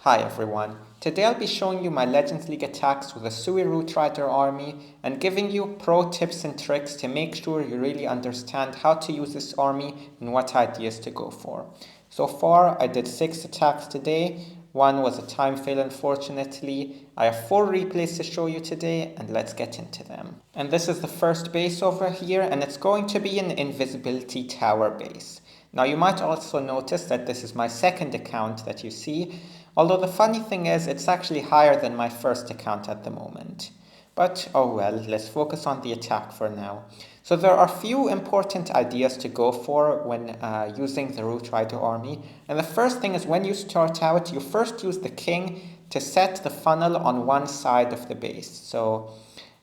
Hi everyone, today I'll be showing you my Legends League attacks with a Sui Root Rider army and giving you pro tips and tricks to make sure you really understand how to use this army and what ideas to go for. So far I did 6 attacks today, one was a time fail unfortunately. I have 4 replays to show you today and let's get into them. And this is the first base over here and it's going to be an invisibility tower base. Now you might also notice that this is my second account that you see, although the funny thing is it's actually higher than my first account at the moment. But oh well, let's focus on the attack for now. So there are a few important ideas to go for when using the Root Rider army. And the first thing is when you start out, you first use the king to set the funnel on one side of the base. So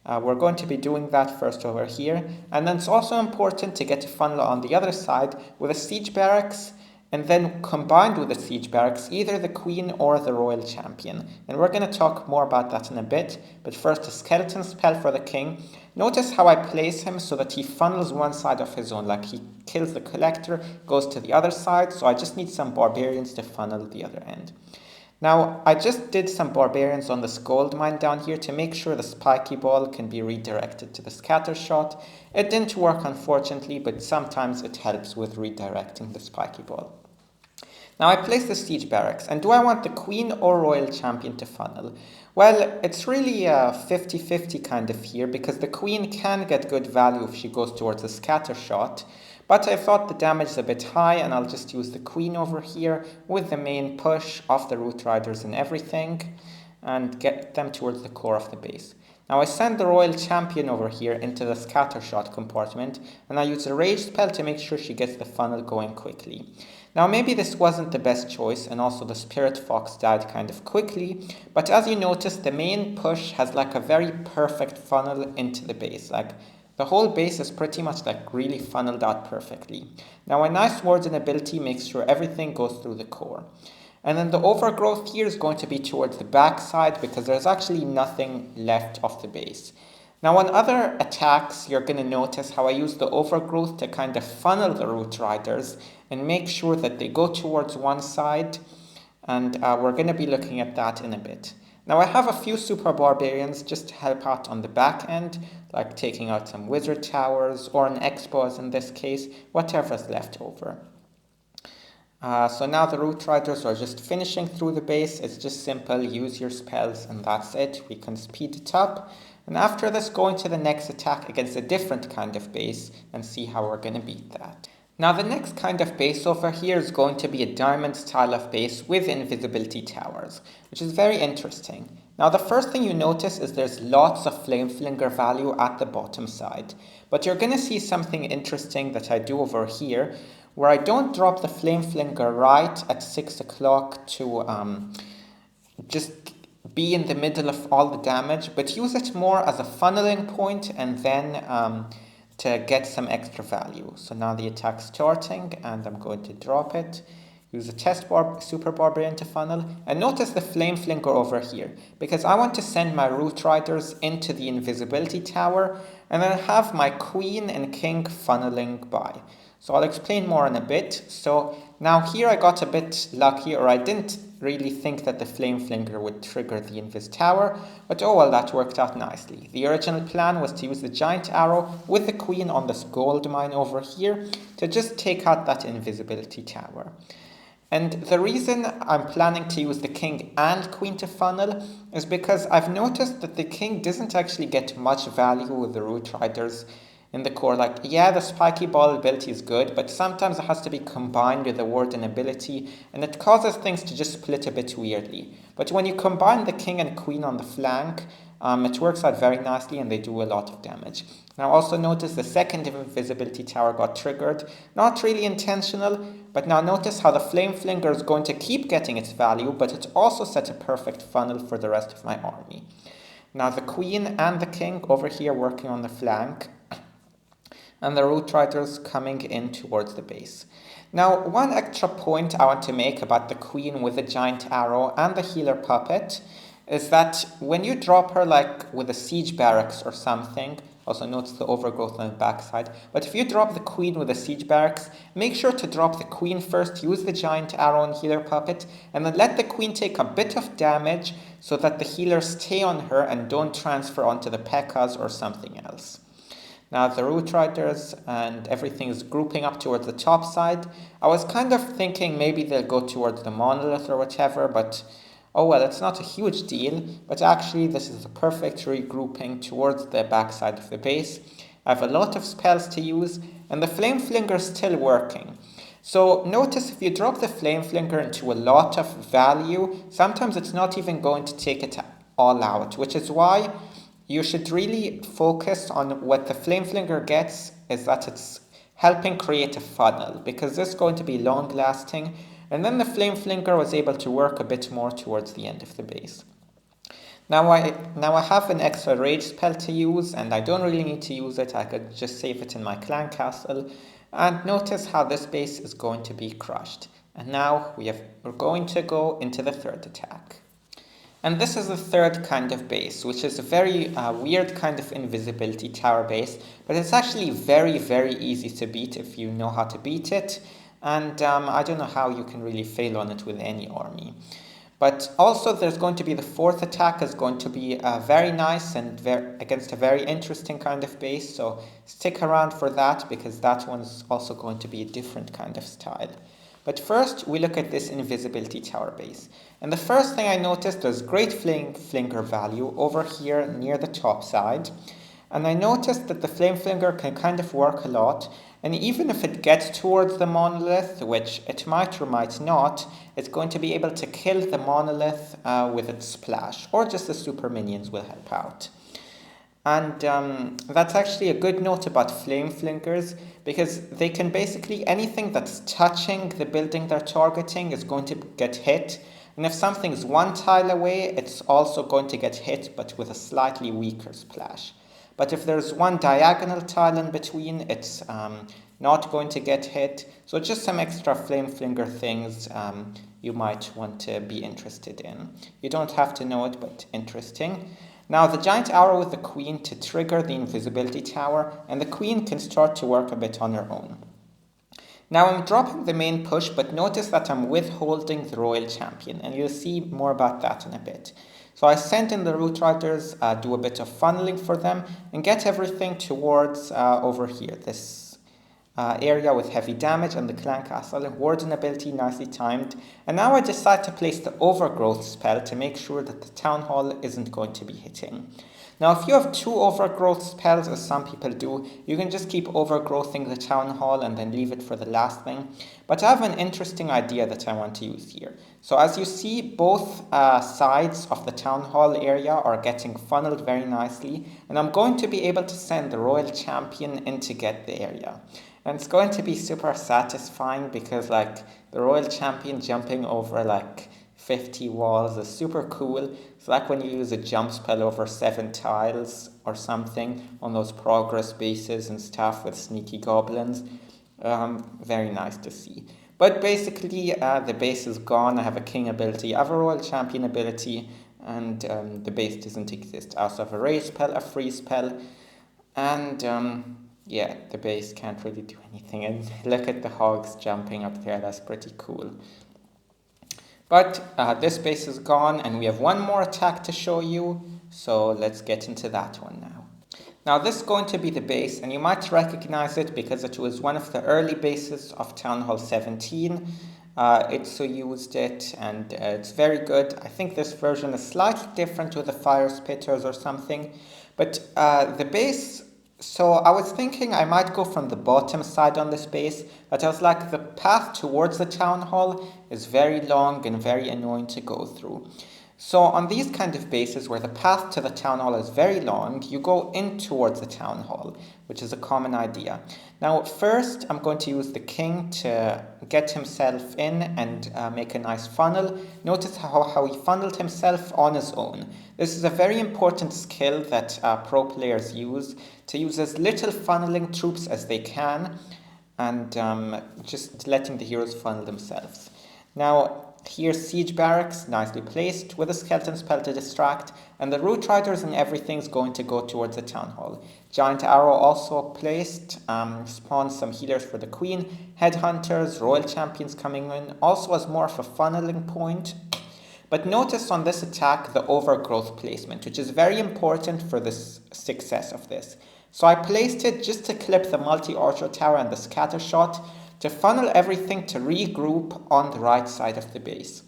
we're going to be doing that first over here. And then it's also important to get a funnel on the other side with a siege barracks, and then combined with the siege barracks, either the queen or the royal champion. And we're going to talk more about that in a bit, but first a skeleton spell for the king. Notice how I place him so that he funnels one side of his own, like he kills the collector, goes to the other side, so I just need some barbarians to funnel the other end. Now, I just did some barbarians on this gold mine down here to make sure the spiky ball can be redirected to the scatter shot. It didn't work unfortunately, but sometimes it helps with redirecting the spiky ball. Now I place the siege barracks, and do I want the queen or royal champion to funnel? Well, it's really a 50-50 kind of here, because the queen can get good value if she goes towards the scatter shot, but I thought the damage is a bit high and I'll just use the queen over here with the main push of the Root Riders and everything and get them towards the core of the base. Now I send the royal champion over here into the scatter shot compartment and I use a rage spell to make sure she gets the funnel going quickly. Now maybe this wasn't the best choice and also the spirit fox died kind of quickly, but as you notice the main push has like a very perfect funnel into the base. Like the whole base is pretty much like really funneled out perfectly. Now a nice warden ability makes sure everything goes through the core. And then the overgrowth here is going to be towards the back side because there's actually nothing left of the base. Now on other attacks, you're going to notice how I use the overgrowth to kind of funnel the Root Riders and make sure that they go towards one side. And we're going to be looking at that in a bit. Now I have a few super barbarians just to help out on the back end, like taking out some wizard towers or an X-Boss in this case, whatever's left over. So now the Root Riders are just finishing through the base. It's just simple, use your spells and that's it. We can speed it up. And after this, go into the next attack against a different kind of base and see how we're going to beat that. Now the next kind of base over here is going to be a diamond style of base with invisibility towers, which is very interesting. Now the first thing you notice is there's lots of flame flinger value at the bottom side, but you're going to see something interesting that I do over here, where I don't drop the flame flinger right at 6 o'clock to just be in the middle of all the damage, but use it more as a funneling point and then to get some extra value. So now the attack's starting and I'm going to drop it. Use a super barbarian to funnel. And notice the flame flinger over here, because I want to send my Root Riders into the invisibility tower and then have my queen and king funneling by. So I'll explain more in a bit. So now here I got a bit lucky, or I didn't really think that the flame flinger would trigger the invis tower, but oh well, that worked out nicely. The original plan was to use the giant arrow with the queen on this gold mine over here to just take out that invisibility tower. And the reason I'm planning to use the king and queen to funnel is because I've noticed that the king doesn't actually get much value with the Root Riders in the core. Like, yeah, the spiky ball ability is good, but sometimes it has to be combined with the warden ability, and it causes things to just split a bit weirdly. But when you combine the king and queen on the flank, it works out very nicely and they do a lot of damage. Now also notice the second invisibility tower got triggered. Not really intentional, but now notice how the flame flinger is going to keep getting its value, but it also set a perfect funnel for the rest of my army. Now the queen and the king over here working on the flank, and the Root Riders coming in towards the base. Now, one extra point I want to make about the queen with the giant arrow and the healer puppet is that when you drop her like with a siege barracks or something, Also notice the overgrowth on the backside. But if you drop the queen with the siege barracks, make sure to drop the queen first, use the giant arrow and healer puppet, and then let the queen take a bit of damage so that the healers stay on her and don't transfer onto the P.E.K.K.A.s or something else. Now the root riders and everything is grouping up towards the top side. I was kind of thinking maybe they'll go towards the monolith or whatever, but oh well, it's not a huge deal. But actually this is a perfect regrouping towards the backside of the base. I have a lot of spells to use, and the Flame Flinger is still working. So notice if you drop the Flame Flinger into a lot of value, sometimes it's not even going to take it all out, which is why you should really focus on what the Flame Flinger gets is that it's helping create a funnel, because this is going to be long lasting, and then the Flame Flinger was able to work a bit more towards the end of the base. Now I have an extra rage spell to use, and I don't really need to use it. I could just save it in my clan castle, and notice how this base is going to be crushed. And now we're going to go into the third attack. And this is the third kind of base, which is a very weird kind of invisibility tower base, but it's actually very, very easy to beat if you know how to beat it, and I don't know how you can really fail on it with any army. But also there's going to be the fourth attack is going to be very nice and against a very interesting kind of base, so stick around for that because that one's also going to be a different kind of style. But first we look at this invisibility tower base. And the first thing I noticed was great Flame Flinger value over here near the top side. And I noticed that the Flame Flinger can kind of work a lot. And even if it gets towards the monolith, which it might or might not, it's going to be able to kill the monolith with its splash. Or just the super minions will help out. And that's actually a good note about Flame Flingers, because they can basically, anything that's touching the building they're targeting is going to get hit. And if something's one tile away, it's also going to get hit, but with a slightly weaker splash. But if there's one diagonal tile in between, it's not going to get hit. So just some extra Flame Flinger things you might want to be interested in. You don't have to know it, but interesting. Now the giant arrow with the queen to trigger the invisibility tower, and the queen can start to work a bit on her own. Now I'm dropping the main push, but notice that I'm withholding the royal champion, and you'll see more about that in a bit. So I send in the root riders, do a bit of funneling for them, and get everything towards over here, this area with heavy damage and the clan castle, and warden ability nicely timed. And now I decide to place the overgrowth spell to make sure that the town hall isn't going to be hitting. Now if you have two overgrowth spells, as some people do, you can just keep overgrowthing the town hall and then leave it for the last thing. But I have an interesting idea that I want to use here. So as you see, both sides of the town hall area are getting funneled very nicely, and I'm going to be able to send the royal champion in to get the area. And it's going to be super satisfying because like the royal champion jumping over like 50 walls is super cool. It's like when you use a jump spell over 7 tiles or something on those progress bases and stuff with sneaky goblins. Very nice to see. But basically the base is gone. I have a king ability, I have a royal champion ability, and the base doesn't exist. I also have a rage spell, a free spell, and yeah, the base can't really do anything. And look at the hogs jumping up there, that's pretty cool. But this base is gone, and we have one more attack to show you, so let's get into that one now. Now this is going to be the base, and you might recognize it because it was one of the early bases of Town Hall 17. Itsu used it, and it's very good. I think this version is slightly different with the fire spitters or something, but the base... So I was thinking I might go from the bottom side on this base, but I was like, the path towards the town hall is very long and very annoying to go through. So on these kind of bases where the path to the town hall is very long, you go in towards the town hall, which is a common idea. Now first I'm going to use the king to get himself in and make a nice funnel. Notice how he funneled himself on his own. This is a very important skill that pro players use, to use as little funneling troops as they can, and just letting the heroes funnel themselves. Now Here's Siege Barracks, nicely placed, with a skeleton spell to distract, and the Root Riders and everything's going to go towards the Town Hall. Giant Arrow also placed, spawns some healers for the Queen, Headhunters, Royal Champions coming in, also as more of a funneling point. But notice on this attack the overgrowth placement, which is very important for the success of this. So I placed it just to clip the multi-archer tower and the scatter shot, to funnel everything to regroup on the right side of the base.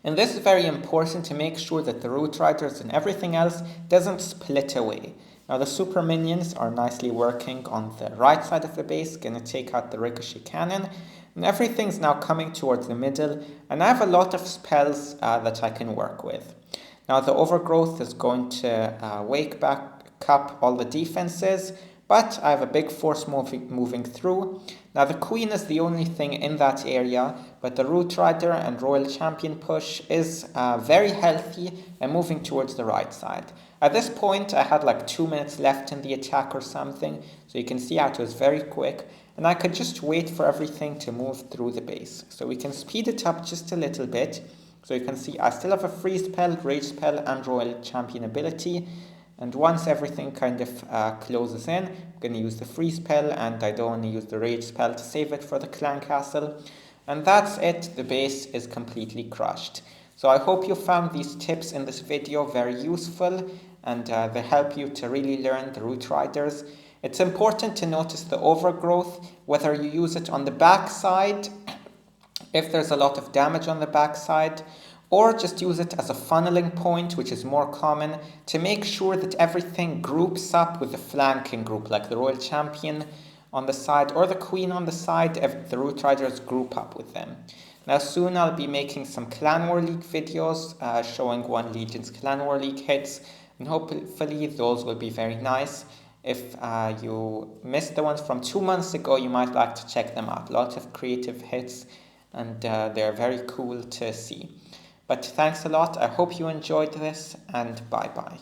And this is very important to make sure that the Root Riders and everything else doesn't split away. Now the super minions are nicely working on the right side of the base, gonna take out the ricochet cannon, and everything's now coming towards the middle, and I have a lot of spells that I can work with. Now the overgrowth is going to wake back up all the defenses, but I have a big force moving through. Now the Queen is the only thing in that area, but the Root Rider and Royal Champion push is very healthy and moving towards the right side. At this point I had like 2 minutes left in the attack or something, so you can see how it was very quick, and I could just wait for everything to move through the base. So we can speed it up just a little bit. So you can see I still have a freeze spell, rage spell, and Royal Champion ability. And once everything kind of closes in, I'm going to use the freeze spell, and I don't want to use the rage spell to save it for the clan castle. And that's it, the base is completely crushed. So I hope you found these tips in this video very useful, and they help you to really learn the Root Riders. It's important to notice the overgrowth, whether you use it on the back side, if there's a lot of damage on the back side, or just use it as a funneling point, which is more common, to make sure that everything groups up with the flanking group, like the Royal Champion on the side or the Queen on the side, if the Root Riders group up with them. Now soon I'll be making some Clan War League videos showing One Legion's Clan War League hits, and hopefully those will be very nice. If you missed the ones from 2 months ago, you might like to check them out. Lots of creative hits, and they're very cool to see. But thanks a lot. I hope you enjoyed this, and bye-bye.